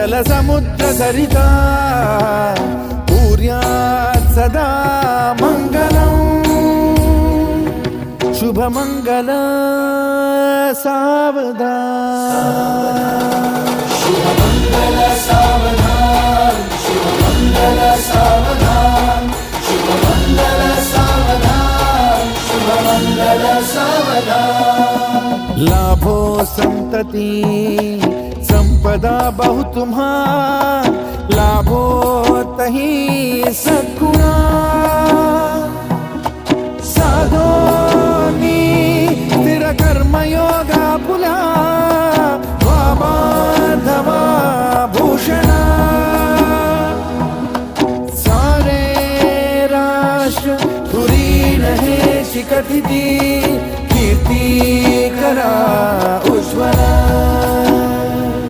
जलसमुद्र सरिता पूर्यात् सदा मङ्गलम् शुभमङ्गल सावधान शुभमङ्गल सावधान शुभमङ्गल सावधान शुभमङ्गल सावधान शुभमङ्गल सावधान। लाभो संतति संपदा बहु तुम्हार लाभो तही सद्गुणा साधोनी स्थिर कर्मयोगा पुला वामाधवा भूषणा सारे राष्ट्र धुरीण हे शिखतिथी कीर्ती करा उज्ज्वला।